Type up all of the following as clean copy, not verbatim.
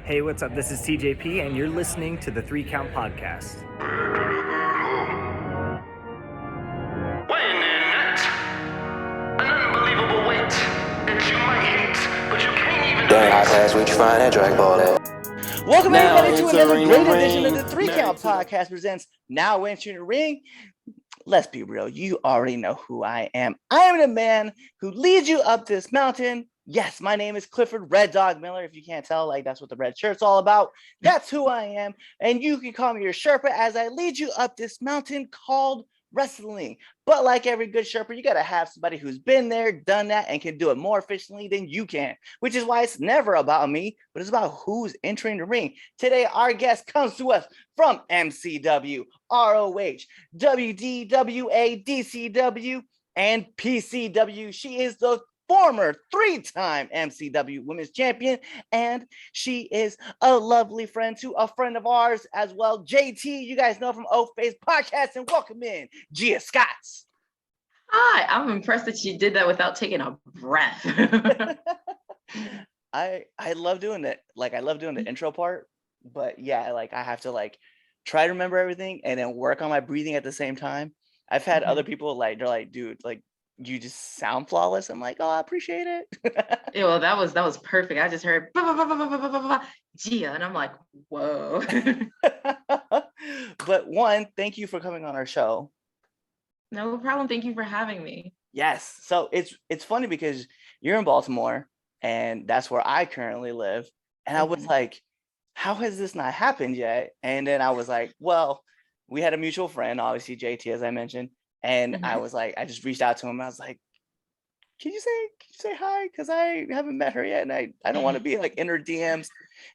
Hey, what's up? This is TJP, and you're listening to the 3 Count Podcast. Weighing in at an unbelievable weight that you might hate, but you can't even. Dang, high pass, we find that drag ball at. Welcome Now everybody to another entering great the edition of ring, the 3 Count Podcast presents Now Entering the Ring. Let's be real, you already know who I am. I am the man who leads you up this mountain. Yes, my name is Clifford Red Dog Miller. If you can't tell, like that's what the red shirt's all about. That's who I am. And you can call me your Sherpa as I lead you up this mountain called wrestling. But like every good Sherpa, you got to have somebody who's been there, done that, and can do it more efficiently than you can, which is why it's never about me, but it's about who's entering the ring. Today, our guest comes to us from MCW, ROH, WDWA, DCW, and PCW. She is the former 3-time MCW Women's Champion, and she is a lovely friend to a friend of ours as well, JT. You guys know from O-Face Podcast, and welcome in, Gia Scott. Hi, I'm impressed that you did that without taking a breath. I love doing it. Like I love doing the intro part, but yeah, like I have to like try to remember everything and then work on my breathing at the same time. I've had other people like they're like, dude, like you just sound flawless. I'm like, oh, I appreciate it. Yeah, well, that was perfect. I just heard Gia, and I'm like, whoa. But one, thank you for coming on our show. No problem. Thank you for having me. Yes. So it's funny because you're in Baltimore and that's where I currently live. And I was like, how has this not happened yet? And then I was like, well, we had a mutual friend, obviously JT, as I mentioned. And I was like, I just reached out to him. I was like, can you say hi? Because I haven't met her yet. And I don't want to be like in her DMs.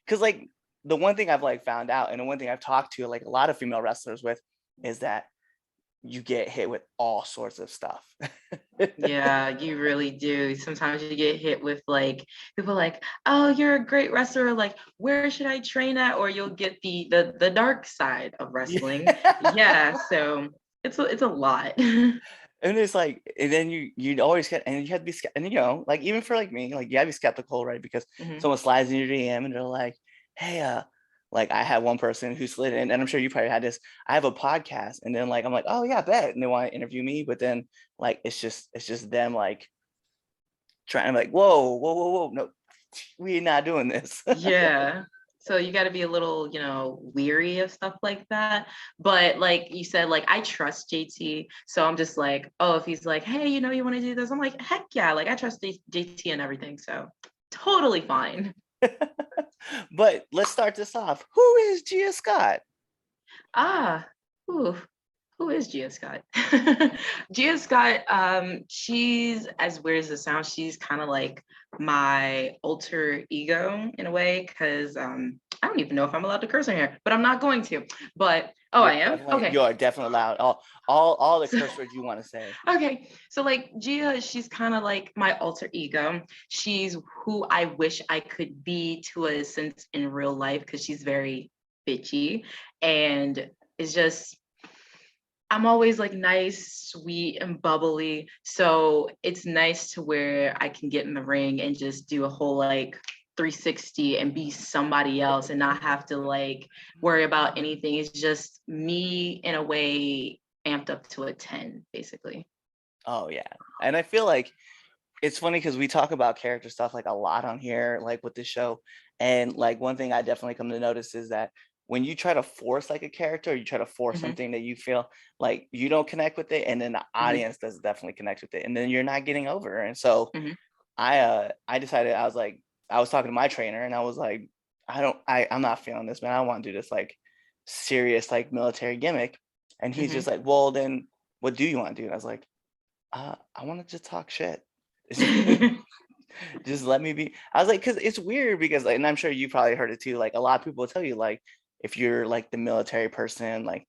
Because like the one thing I've like found out and the one thing I've talked to like a lot of female wrestlers with is that you get hit with all sorts of stuff. Yeah, you really do. Sometimes you get hit with like people like, oh, you're a great wrestler. Like, where should I train at? Or you'll get the dark side of wrestling. Yeah, so it's a lot. And it's like, and then you'd always get, and you had to be, and you know, like even for like me, like you have to be skeptical, right? Because someone slides in your DM and they're like, hey, like I had one person who slid in, and I'm sure you probably had this. I have a podcast, and then like I'm like, oh yeah, bet, and they want to interview me, but then like it's just them like trying to like, whoa, no, we're not doing this. Yeah. So you got to be a little, weary of stuff like that. But like you said, like I trust JT. So I'm just like, oh, if he's like, hey, you want to do this? I'm like, heck yeah. Like I trust JT and everything. So totally fine. But let's start this off. Who is Gia Scott? Who is Gia Scott? Gia Scott, she's, as weird as it sounds, she's kind of like my alter ego in a way, because I don't even know if I'm allowed to curse in here, but I'm not going to. But I am? Okay. You are definitely allowed. All the curse words you want to say. Okay. So like Gia, she's kind of like my alter ego. She's who I wish I could be to a sense in real life, because she's very bitchy and it's just, I'm always like nice, sweet, and bubbly. So it's nice to where I can get in the ring and just do a whole like 360 and be somebody else and not have to like worry about anything. It's just me in a way amped up to a 10, basically. Oh yeah. And I feel like it's funny because we talk about character stuff like a lot on here, like with this show. And like one thing I definitely come to notice is that when you try to force like a character, or you try to force something that you feel like you don't connect with it, and then the audience does definitely connect with it, and then you're not getting over. And so I decided, I was talking to my trainer and I was like, I'm not feeling this, man. I don't want to do this like serious like military gimmick. And he's just like, well, then what do you want to do? And I was like, I want to just talk shit. Just let me be. I was like, because it's weird because like, and I'm sure you probably heard it too, like a lot of people will tell you like if you're like the military person, like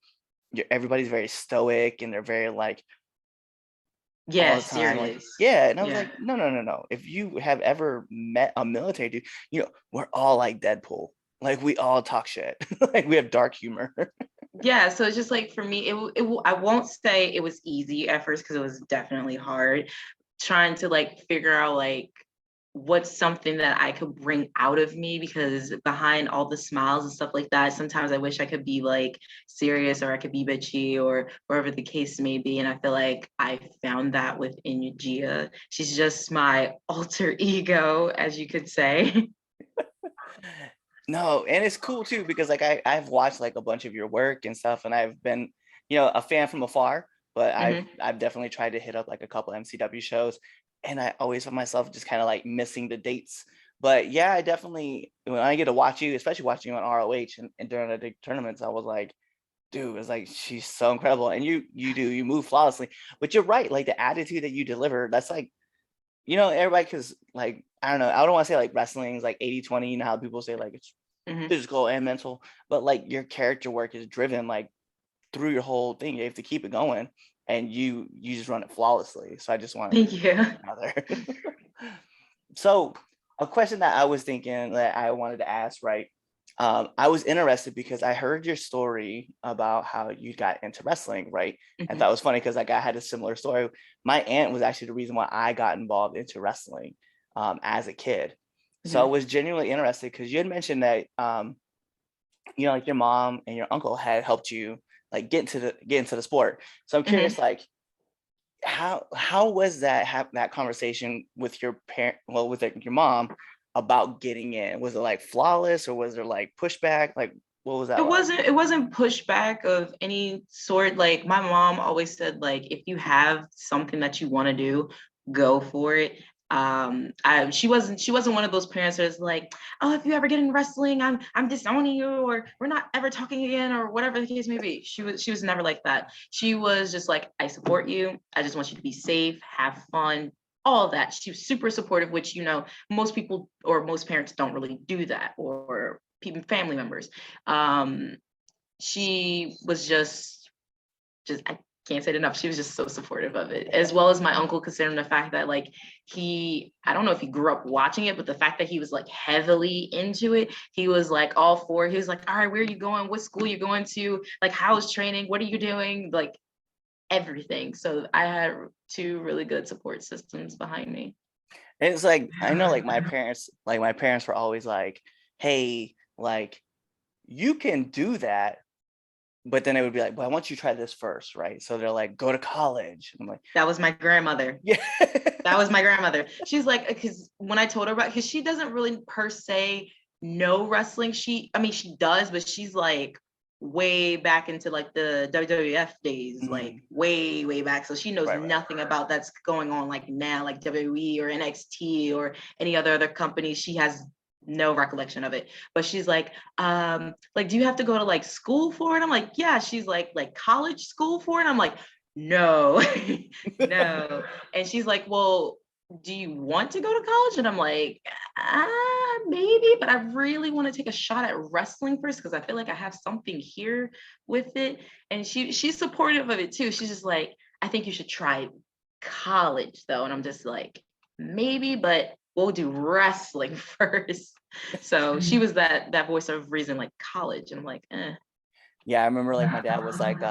everybody's very stoic and they're very like serious. Like, yeah. And I was like, no. If you have ever met a military dude, we're all like Deadpool. Like we all talk shit. Like we have dark humor. Yeah, so it's just like for me, I won't say it was easy at first, because it was definitely hard trying to like figure out like what's something that I could bring out of me, because behind all the smiles and stuff like that, sometimes I wish I could be like serious, or I could be bitchy, or wherever the case may be. And I feel like I found that within Gia. She's just my alter ego, as you could say. No, and it's cool too because like I've watched like a bunch of your work and stuff, and I've been, a fan from afar, but I've definitely tried to hit up like a couple MCW shows, and I always find myself just kind of like missing the dates. But yeah, I definitely, when I get to watch you, especially watching you on ROH and during the big tournaments, I was like, dude, it's like she's so incredible, and you move flawlessly. But you're right, like the attitude that you deliver, that's like, everybody, because like I don't know, I don't want to say like wrestling is like 80-20, how people say like it's Mhm. physical and mental, but like your character work is driven like through your whole thing. You have to keep it going, and you just run it flawlessly. So I just wanted Thank to you. out there. So a question that I was thinking that I wanted to ask, right? I was interested because I heard your story about how you got into wrestling, right? And Mhm. that was funny because like I had a similar story. My aunt was actually the reason why I got involved into wrestling as a kid. So I Mhm. was genuinely interested because you had mentioned that like your mom and your uncle had helped you like get into the sport. So I'm Mhm. curious, like how was that conversation with your parent, well, with like, your mom about getting in? Was it like flawless, or was there like pushback? Like what was It that like? wasn't it wasn't pushback of any sort. Like my mom always said, like if you have something that you want to do, go for it. She wasn't one of those parents that's like, oh, if you ever get in wrestling, I'm disowning you, or we're not ever talking again, or whatever the case may be. She was never like that. She was just like, I support you. I just want you to be safe, have fun, all of that. She was super supportive, which most people or most parents don't really do that, or people, family members. um she was just I can't say it enough. She was just so supportive of it, as well as my uncle, considering the fact that like I don't know if he grew up watching it, but the fact that he was like heavily into it, he was like all for it. He was like, all right, where are you going? What school you going to? Like, how's training? What are you doing? Like everything. So I had two really good support systems behind me. And it's like I know like my parents were always like, hey, like you can do that, but then it would be like, well, I want you to try this first, right? So they're like, go to college. I'm like, That was my grandmother. yeah. That was my grandmother. She's like, because when I told her about, because she doesn't really per se know wrestling. I mean, she does, but she's like way back into like the WWF days, like Mhm. way, way back. So she knows Right. nothing about that's going on like now, like WWE or NXT or any other company. She has no recollection of it. But she's like, do you have to go to like school for it? I'm like, yeah. She's like college school for it. I'm like, no, no. And she's like, well, do you want to go to college? And I'm like, maybe, but I really want to take a shot at wrestling first, because I feel like I have something here with it. And she's supportive of it too. She's just like, I think you should try college though. And I'm just like, maybe, but we'll do wrestling first. So she was that voice of reason, like college. And I'm like, eh. Yeah, I remember like my dad was like,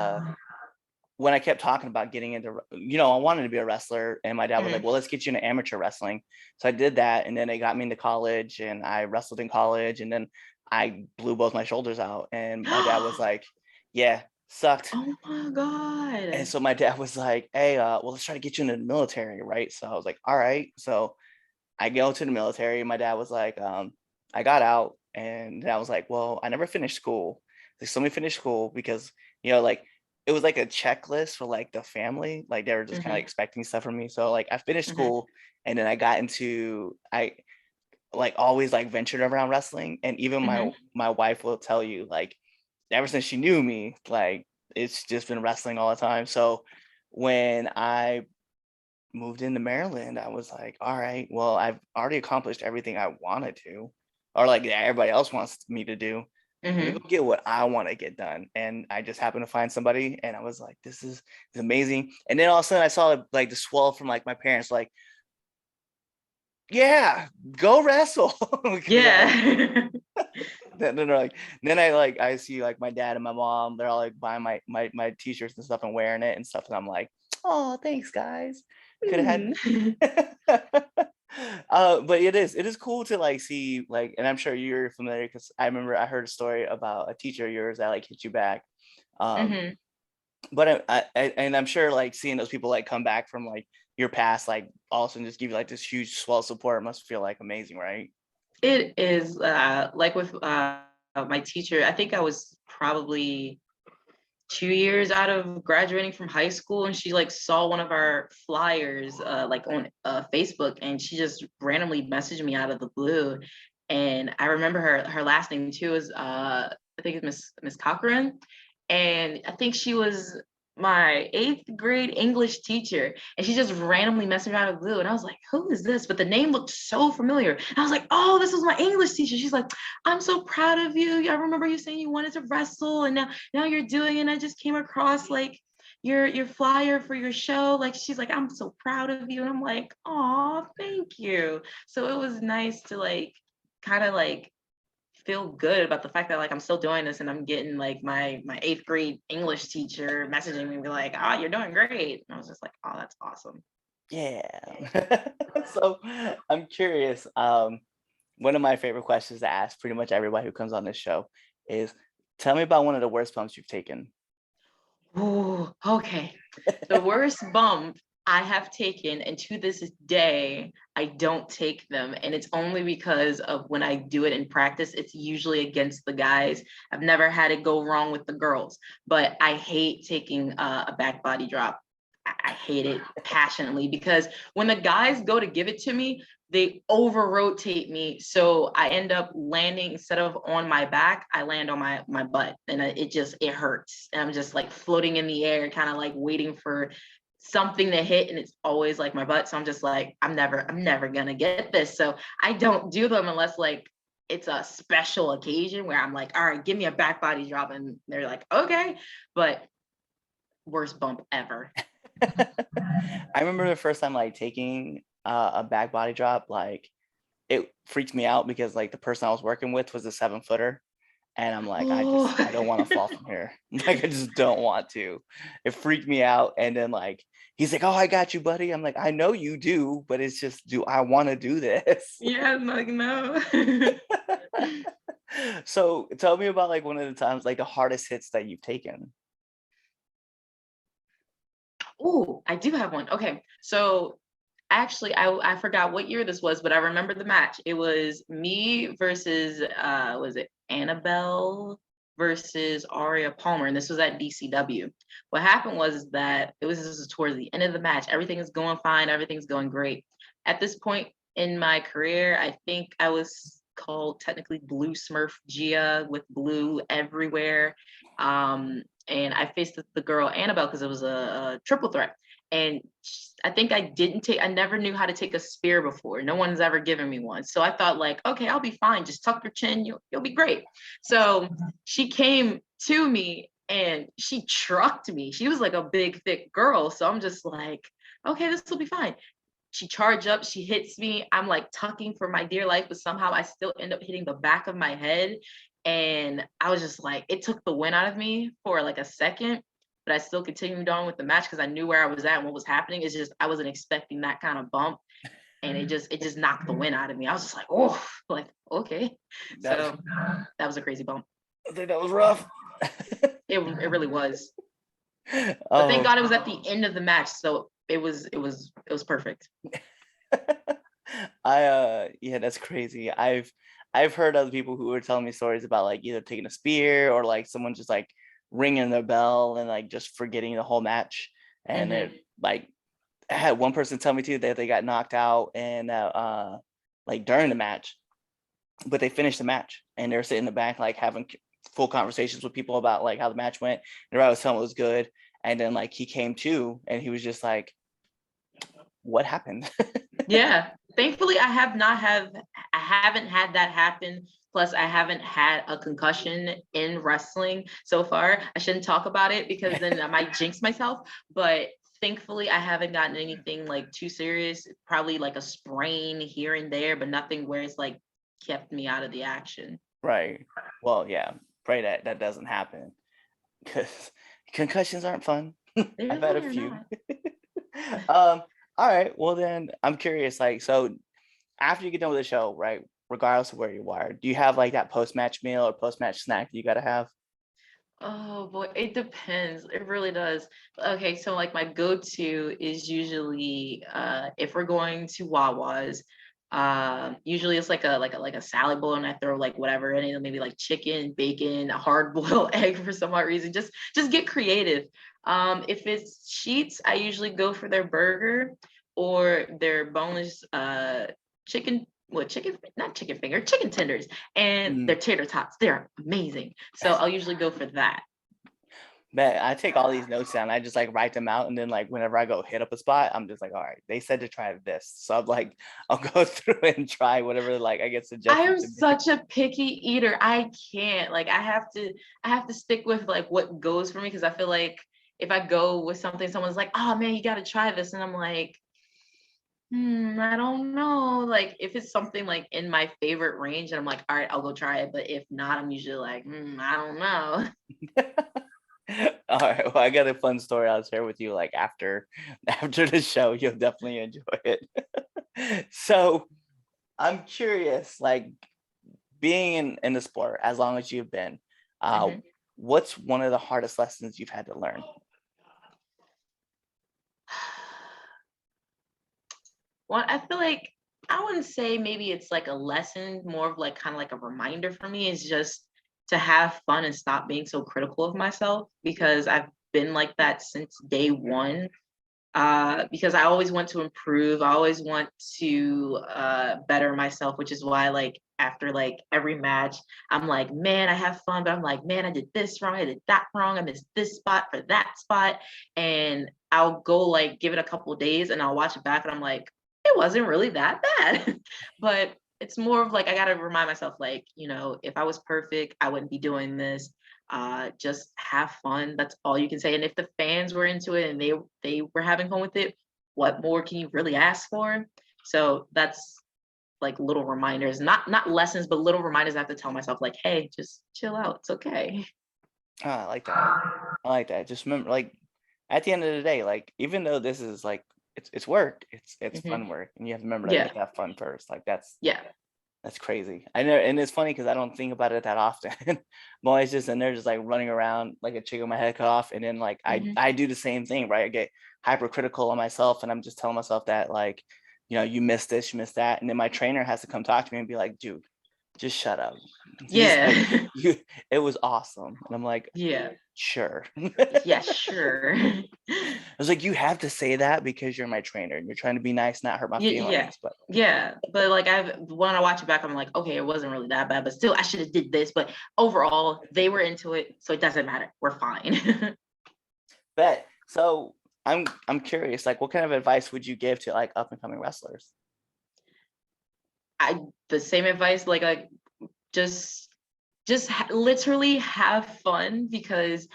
when I kept talking about getting into, I wanted to be a wrestler, and my dad was like, Mhm. well, let's get you into amateur wrestling. So I did that, and then they got me into college, and I wrestled in college, and then I blew both my shoulders out, and my dad was like, yeah, sucked. Oh my And God. so my dad was like, hey, well, let's try to get you into the military, right? So I was like, all right. So I go to the military. My dad was like, I got out, and I was like, well, I never finished school. Like, so let me finish school because, like it was like a checklist for like the family. Like they were just kind of Mhm. expecting stuff from me. So like I finished Mhm. school, and then I like always like ventured around wrestling. And even my Mhm. my wife will tell you, like, ever since she knew me, like it's just been wrestling all the time. So when I moved into Maryland, I was like, all right, well, I've already accomplished everything I wanted to, or like everybody else wants me to do. Let me go Mhm. get what I want to get done. And I just happened to find somebody, and I was like, this is amazing. And then all of a sudden I saw like the swell from like my parents, like, yeah, go wrestle. Because Yeah. then they're like, then I see like my dad and my mom, they're all like buying my t-shirts and stuff and wearing it and stuff. And I'm like, oh, thanks guys. Could have Mhm. had But it is cool to like see like, and I'm sure you're familiar because I remember I heard a story about a teacher of yours that like hit you back. Um, Hmm. but and I'm sure like seeing those people like come back from like your past, like also just give you like this huge swell support must feel like amazing, right? It is like with my teacher. I think I was probably 2 years out of graduating from high school, and she like saw one of our flyers like on Facebook, and she just randomly messaged me out of the blue. And I remember her last name too is I think it's Miss Cochran, and I think she was my eighth grade English teacher, and she just randomly messaged me out of the blue, and I was like, who is this? But the name looked so familiar, and I was like, oh, this was my English teacher. She's like, I'm so proud of you. I remember you saying you wanted to wrestle, and now you're doing it. And I just came across like your flyer for your show. Like she's like, I'm so proud of you. And I'm like, oh, thank you. So it was nice to like kind of like feel good about the fact that like I'm still doing this, and I'm getting like my eighth grade English teacher messaging me, be like, ah, you're doing great. And I was just like, oh, that's awesome. Yeah. So I'm curious. One of my favorite questions to ask pretty much everybody who comes on this show is, tell me about one of the worst bumps you've taken. Ooh, okay. The worst bump I have taken, and to this day, I don't take them. And it's only because of when I do it in practice, it's usually against the guys. I've never had it go wrong with the girls, but I hate taking a back body drop. I hate it passionately because when the guys go to give it to me, they over rotate me. So I end up landing, instead of on my back, I land on my butt, and it hurts. And I'm just like floating in the air, kind of like waiting for something to hit, and it's always like my butt. So I'm just like, I'm never gonna get this. So I don't do them unless like it's a special occasion where I'm like, all right, give me a back body drop, and they're like, okay. But worst bump ever. I remember the first time like taking a back body drop, like it freaked me out because like the person I was working with was a 7-footer. And I'm like, I don't want to fall from here. Like, I just don't want to. It freaked me out. And then like, he's like, oh, I got you, buddy. I'm like, I know you do, but it's just, do I want to do this? Yeah, I'm like, no. So tell me about like one of the times, like the hardest hits that you've taken. Oh, I do have one. Okay. So actually I forgot what year this was, but I remember the match. It was me versus was it Annabelle versus Aria Palmer, and this was at DCW. What happened was that this was towards the end of the match. Everything is going fine, everything's going great. At this point in my career, I think I was called technically Blue Smurf Gia, with blue everywhere. And I faced the girl Annabelle because it was a triple threat. And I think I never knew how to take a spear before. No one's ever given me one. So I thought like, okay, I'll be fine. Just tuck your chin, you'll be great. So she came to me and she trucked me. She was like a big, thick girl. So I'm just like, okay, this will be fine. She charged up, she hits me. I'm like tucking for my dear life, but somehow I still end up hitting the back of my head. And I was just like, it took the wind out of me for like a second, but I still continued on with the match because I knew where I was at and what was happening. It's just I wasn't expecting that kind of bump. And it just knocked the wind out of me. I was just like, oh, like, okay. That, So that was a crazy bump. I think that was rough. It really was. But thank Oh, God it was at the end of the match. So it was perfect. yeah, that's crazy. I've heard other people who were telling me stories about like either taking a spear or like someone just like ringing their bell and like just forgetting the whole match. And Mhm. it like, I had one person tell me too that they got knocked out and like during the match, but they finished the match and they were sitting in the back like having full conversations with people about like how the match went. And everybody was telling him it was good. And then like he came to and he was just like, what happened? Yeah. Thankfully, I haven't had that happen. Plus, I haven't had a concussion in wrestling so far. I shouldn't talk about it because then I might jinx myself. But thankfully, I haven't gotten anything like too serious. Probably like a sprain here and there, but nothing where it's like kept me out of the action. Right. Well, yeah. Pray that that doesn't happen because concussions aren't fun. They I've had a really are few. not. All right. Well, then I'm curious. Like, so after you get done with the show, right? Regardless of where you are, do you have like that post-match meal or post-match snack that you gotta have? Oh boy, it depends. It really does. Okay, so like my go-to is usually if we're going to Wawa's, usually it's like a salad bowl and I throw like whatever in it, maybe like chicken, bacon, a hard-boiled egg for some odd reason. Just get creative. If it's Sheets, I usually go for their burger or their boneless chicken chicken, not chicken finger, chicken tenders, and Mm. their tater tots. They're amazing. So I'll usually go for that. Man, I take all these notes down. I just like write them out, and then like whenever I go hit up a spot, I'm just like, all right, they said to try this, so I'm like, I'll go through and try whatever like I get I suggested am to me. such a picky eater. I can't. Like I have to stick with like what goes for me because I feel like if I go with something, someone's like, "Oh man, you got to try this," and I'm like, I don't know. Like if it's something like in my favorite range, and I'm like, "All right, I'll go try it." But if not, I'm usually like, I don't know. All right, well, I got a fun story I'll share with you like after the show. You'll definitely enjoy it. So I'm curious, like being in the sport as long as you've been, uh, Mhm. what's one of the hardest lessons you've had to learn? Well, I feel like I wouldn't say maybe it's like a lesson, more of like kind of like a reminder for me is just to have fun and stop being so critical of myself because I've been like that since day one. Because I always want to improve. I always want to better myself, which is why like after like every match, I'm like, man, I have fun, but I'm like, man, I did this wrong, I did that wrong, I missed this spot for that spot, and I'll go like give it a couple of days, and I'll watch it back, and I'm like, it wasn't really that bad, but it's more of like I got to remind myself, like, if I was perfect, I wouldn't be doing this. Just have fun. That's all you can say. And if the fans were into it and they were having fun with it, what more can you really ask for? So that's like little reminders, not lessons, but little reminders I have to tell myself, like, hey, just chill out. It's okay. I like that. I like that. Just remember, like, at the end of the day, like, even though this is like it's work, it's Hmm. fun work, and you have to remember that you Yeah. have to have fun first. Like Yeah. that's crazy. I know, and it's funny because I don't think about it that often. I'm always just in there, just like running around like a chicken with my head cut off, and then like I Hmm. I do the same thing, right? I get hypercritical on myself, and I'm just telling myself that like, you missed this, you missed that, and then my trainer has to come talk to me and be like, dude, just shut up. Just like Yeah. you, it was awesome, and I'm like, Yeah. sure. Yeah, sure. I was like, you have to say that because you're my trainer and you're trying to be nice, not hurt my Yeah. feelings. But Yeah. But like when I watch it back, I'm like, okay, it wasn't really that bad, but still I should have did this. But overall, they were into it, so it doesn't matter. We're fine. bet. So I'm curious, like what kind of advice would you give to like up and coming wrestlers? I the same advice, like just literally have fun because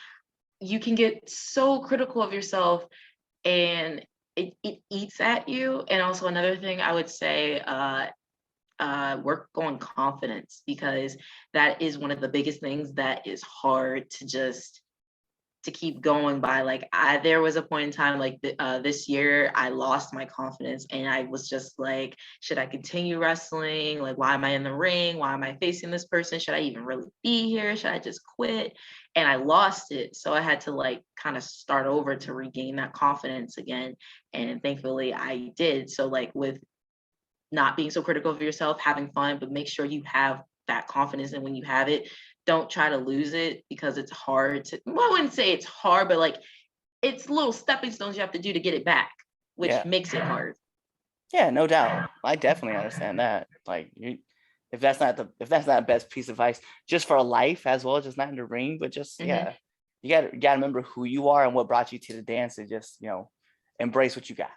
you can get so critical of yourself and it eats at you. And also another thing I would say, work on confidence because that is one of the biggest things that is hard to keep going by. Like there was a point in time like this year I lost my confidence and I was just like, should I continue wrestling? Like, why am I in the ring? Why am I facing this person? Should I even really be here? Should I just quit? And I lost it, so I had to like kind of start over to regain that confidence again, and thankfully I did. So like with not being so critical of yourself, having fun, but make sure you have that confidence. And when you have it, don't try to lose it because it's hard to, well, I wouldn't say it's hard, but like it's little stepping stones you have to do to get it back, which Yeah. makes it hard. Yeah, no doubt. I definitely understand that. Like if that's not the best piece of advice just for life as well, just not in the ring, but just Hmm. yeah. You gotta remember who you are and what brought you to the dance and just, embrace what you got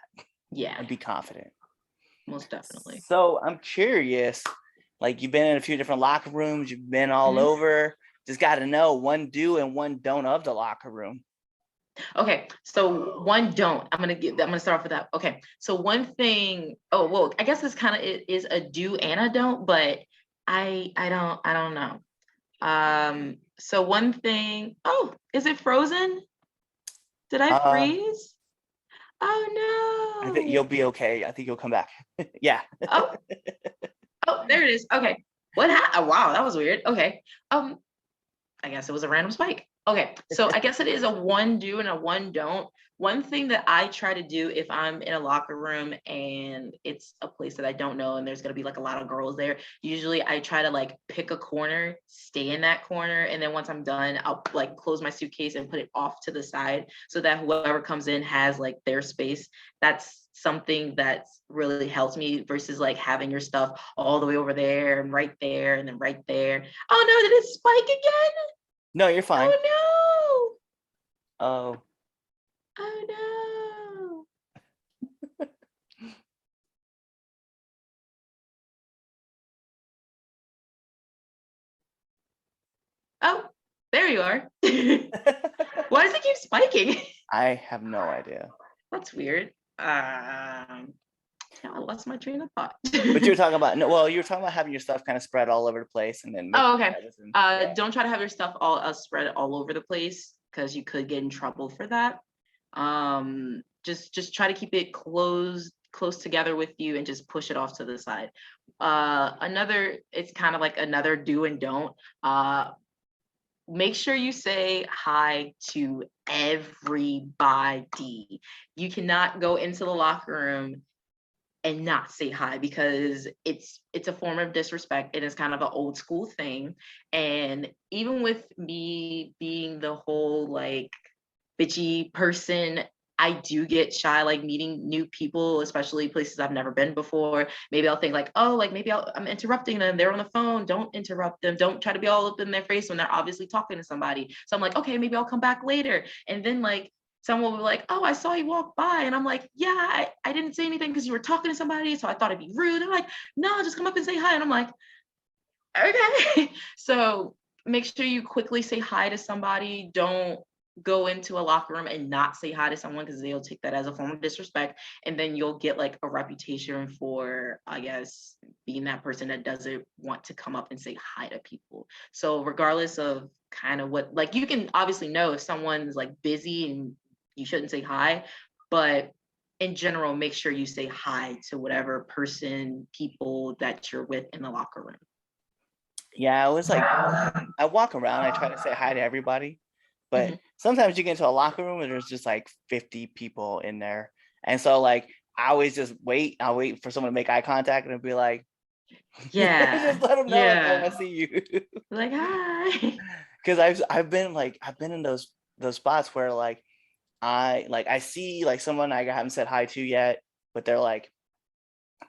Yeah, and be confident. most definitely. So I'm curious, like you've been in a few different locker rooms, you've been all Mhm. over. Just got to know one do and one don't of the locker room. Okay, so one don't. I'm gonna start off with that. Okay, so one thing. Oh well, I guess this kind of is a do and a don't, but I don't know. So one thing. Oh, is it frozen? Did I Uh, freeze? Oh I think no. you'll be okay. I think you'll come back. Yeah. Oh, oh, there it is. Okay. What happened? Oh, wow, that was weird. Okay. I guess it was a random spike. Okay, so I guess it is a one do and a one don't. One thing that I try to do if I'm in a locker room and it's a place that I don't know and there's gonna be like a lot of girls there, usually I try to like pick a corner, stay in that corner, and then once I'm done, I'll like close my suitcase and put it off to the side so that whoever comes in has like their space. That's something that's really helps me versus like having your stuff all the way over there and right there and then right there. Oh no, did it spike again? No, you're fine. Oh Oh, no! Oh no! Oh, there you are. Why does it keep spiking? I have no idea. That's weird. I lost my train of thought. But you were talking about you were talking about having your stuff kind of spread all over the place and then making Oh, okay. yeah. Don't try to have your stuff all spread all over the place because you could get in trouble for that. Just try to keep it close together with you and just push it off to the side. It's kind of like another do and don't. Make sure you say hi to everybody. You cannot go into the locker room and not say hi because it's a form of disrespect and it's kind of an old school thing. And even with me being the whole like bitchy person, I do get shy like meeting new people, especially places I've never been before. Maybe I'll think like, oh, like maybe I'm interrupting them, they're on the phone, don't interrupt them, don't try to be all up in their face when they're obviously talking to somebody. So I'm like, okay, maybe I'll come back later. And then like someone will be like, oh, I saw you walk by. And I'm like, yeah, I didn't say anything because you were talking to somebody. So I thought it'd be rude. They're like, no, just come up and say hi. And I'm like, okay. So make sure you quickly say hi to somebody. Don't go into a locker room and not say hi to someone because they'll take that as a form of disrespect. And then you'll get like a reputation for, I guess, being that person that doesn't want to come up and say hi to people. So regardless of kind of what, like you can obviously know if someone's like busy and you shouldn't say hi, but in general, make sure you say hi to whatever person, people that you're with in the locker room. Yeah, I was like, I walk around, I try to say hi to everybody, but Mhm. sometimes you get into a locker room and there's just like 50 people in there. And so like I always just wait. I'll wait for someone to make eye contact and be like, Yeah, just let them know like, oh, I yeah. see you. Like, hi. Because I've been in those spots where like I see like someone I haven't said hi to yet, but they're like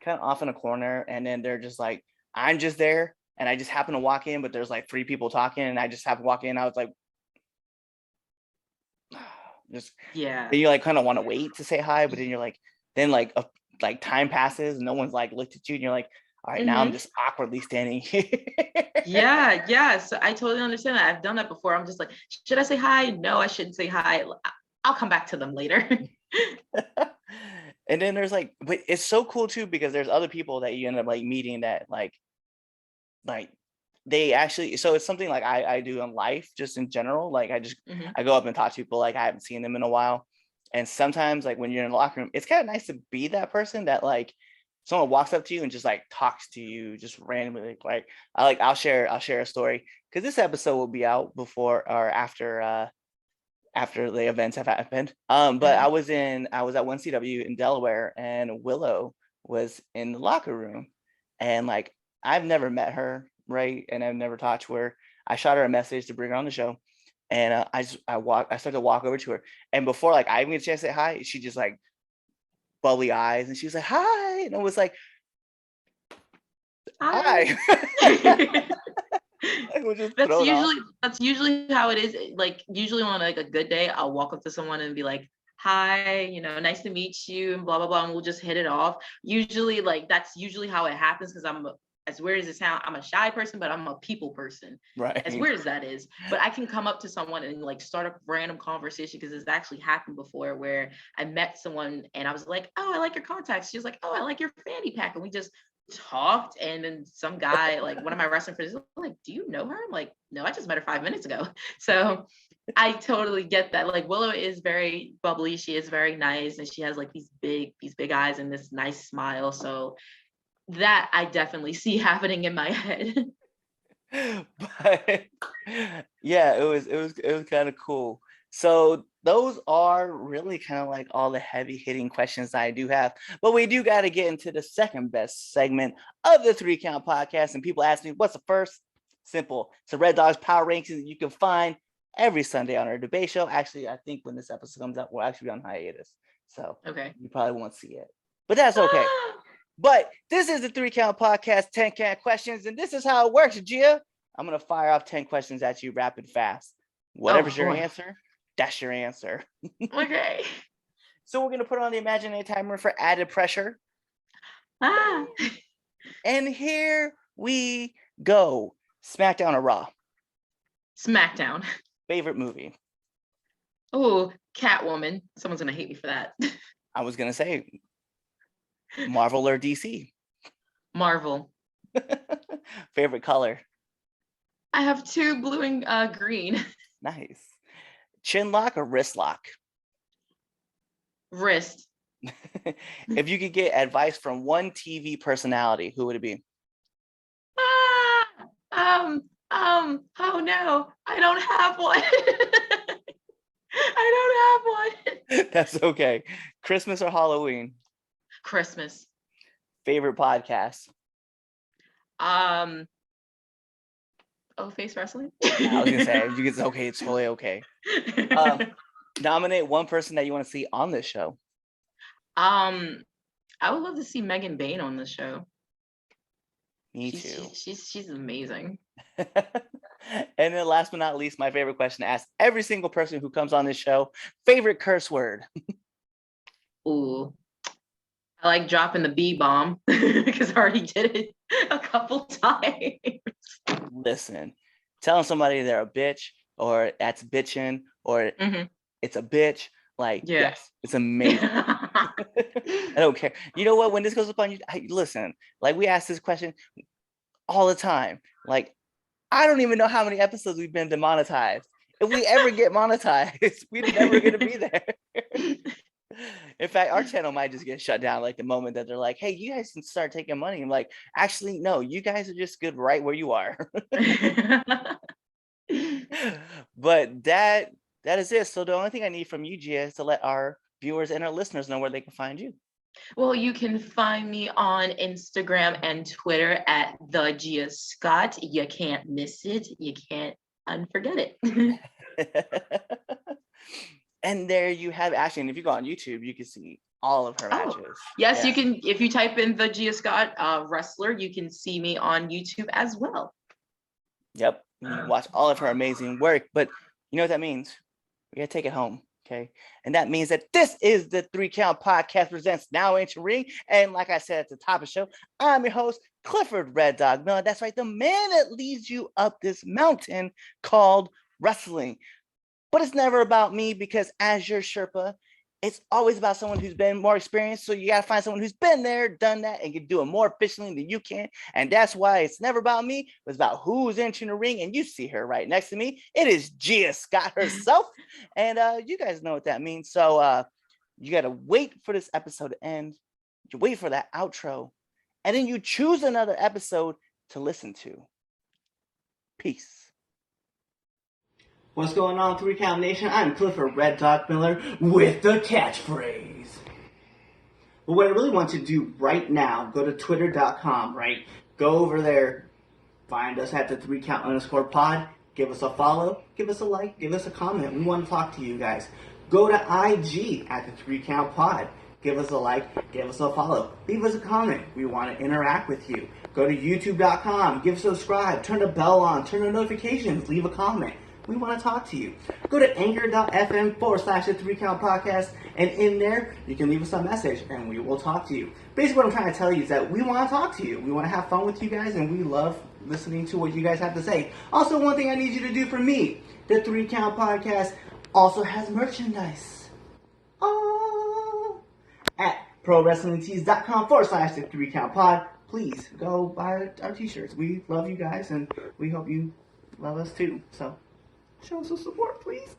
kind of off in a corner, and then they're just like, I'm just there, and I just happen to walk in, but there's like three people talking, and I just happen to walk in. I was like, just Yeah. then you like kind of want to wait to say hi, but then you're like, then like time passes, and no one's like looked at you, and you're like, all right, now I'm Hmm. just awkwardly standing here. Yeah, yeah. So I totally understand that. I've done that before. I'm just like, should I say hi? No, I shouldn't say hi. I'll come back to them later. And then there's like, but it's so cool too because there's other people that you end up like meeting that like they actually, so it's something like I do in life just in general. Like Hmm. I go up and talk to people like I haven't seen them in a while. And sometimes like when you're in the locker room, it's kind of nice to be that person that like someone walks up to you and just like talks to you just randomly. Like I'll share a story because this episode will be out before or after the events have happened. But Hmm. I was at 1CW in Delaware, and Willow was in the locker room, and like I've never met her, right? And I've never talked to her. I shot her a message to bring her on the show, and I started to walk over to her, and before like I even get a chance to say hi, she just like bubbly eyes, and she was like hi, and I was like Hi. hi. I was just that's thrown off. usually that's usually how it is. Like usually on like a good day, I'll walk up to someone and be like, hi, nice to meet you, and blah blah blah, and we'll just hit it off. Usually, like that's usually how it happens because as weird as it sounds, I'm a shy person, but I'm a people person. As Right. weird as that is, but I can come up to someone and like start a random conversation because it's actually happened before where I met someone and I was like, oh, I like your contacts. She was like, oh, I like your fanny pack, and we just talked. And then some guy, like one of my wrestling friends, was like, do you know her? I'm like, no, I just met her 5 minutes ago. So I totally get that. Like Willow is very bubbly. She is very nice, and she has like these big eyes and this nice smile. So that I definitely see happening in my head. But yeah, it was kind of cool. So those are really kind of like all the heavy hitting questions I do have. But we do got to get into the second best segment of the Three Count podcast. And people ask me, what's the first? Simple. It's the Red Dogs Power Rankings that you can find every Sunday on our debate show. Actually, I think when this episode comes out, we'll actually be on hiatus. So Okay. you probably won't see it. But that's okay. But this is the Three Count Podcast, 10 count questions, and this is how it works, Gia. I'm going to fire off 10 questions at you rapid fast. Whatever's your answer, that's your answer. Okay. So we're going to put on the imaginary timer for added pressure. Ah. And here we go. SmackDown or Raw? SmackDown. Favorite movie? Oh, Catwoman. Someone's gonna hate me for that. I was going to say Marvel or DC? Marvel. Favorite color? I have two, blue and green. Nice. Chin lock or wrist lock? Wrist. If you could get advice from one TV personality, who would it be? Oh no, I don't have one. I don't have one. That's okay. Christmas or Halloween? Christmas. Favorite podcast? Face wrestling. I was gonna say, it's okay, it's totally okay. Nominate one person that you want to see on this show. I would love to see Megan Bain on the show. Me too. She's amazing. And then last but not least, my favorite question to ask every single person who comes on this show: favorite curse word? Ooh. I like dropping the B bomb because I already did it a couple times. Listen, telling somebody they're a bitch or that's bitching or it's a bitch, like, yes, it's amazing. I don't care. You know what? When this goes up on you, listen, like we ask this question all the time. Like, I don't even know how many episodes we've been demonetized. If we ever get monetized, we're never going to be there. In fact, our channel might just get shut down like the moment that they're like, hey, you guys can start taking money. I'm like, actually, no, you guys are just good right where you are. But that is it. So the only thing I need from you, Gia, is to let our viewers and our listeners know where they can find you. Well, you can find me on Instagram and Twitter at the Gia Scott. You can't miss it. You can't unforget it. And there you have Ashley. And if you go on YouTube, you can see all of her matches. Yes, you can. If you type in the Gia Scott wrestler, you can see me on YouTube as well. Yep. You can watch all of her amazing work. But you know what that means? We got to take it home. Okay. And that means that this is the Three Count Podcast presents Now Ancient Ring. And like I said at the top of the show, I'm your host, Clifford Red Dog Miller. That's right. The man that leads you up this mountain called wrestling. But it's never about me because as your Sherpa, it's always about someone who's been more experienced. So you got to find someone who's been there, done that, and can do it more efficiently than you can. And that's why it's never about me. It's about who's entering the ring. And you see her right next to me. It is Gia Scott herself. And you guys know what that means. So you got to wait for this episode to end. You wait for that outro. And then you choose another episode to listen to. Peace. What's going on, Three Count Nation? I'm Clifford Red Dog Miller with the catchphrase. But what I really want you to do right now, go to twitter.com, right? Go over there, find us at the 3count_pod, give us a follow, give us a like, give us a comment. We want to talk to you guys. Go to IG at the 3countpod. Give us a like, give us a follow, leave us a comment. We want to interact with you. Go to youtube.com, give subscribe, turn the bell on, turn the notifications, leave a comment. We want to talk to you. Go to anchor.fm/the 3 Count Podcast, and in there, you can leave us a message, and we will talk to you. Basically, what I'm trying to tell you is that we want to talk to you. We want to have fun with you guys, and we love listening to what you guys have to say. Also, one thing I need you to do for me, the 3 Count Podcast also has merchandise. Oh! At prowrestlingtees.com/the 3 Count Pod. Please go buy our t-shirts. We love you guys, and we hope you love us too. So, Show some support, please.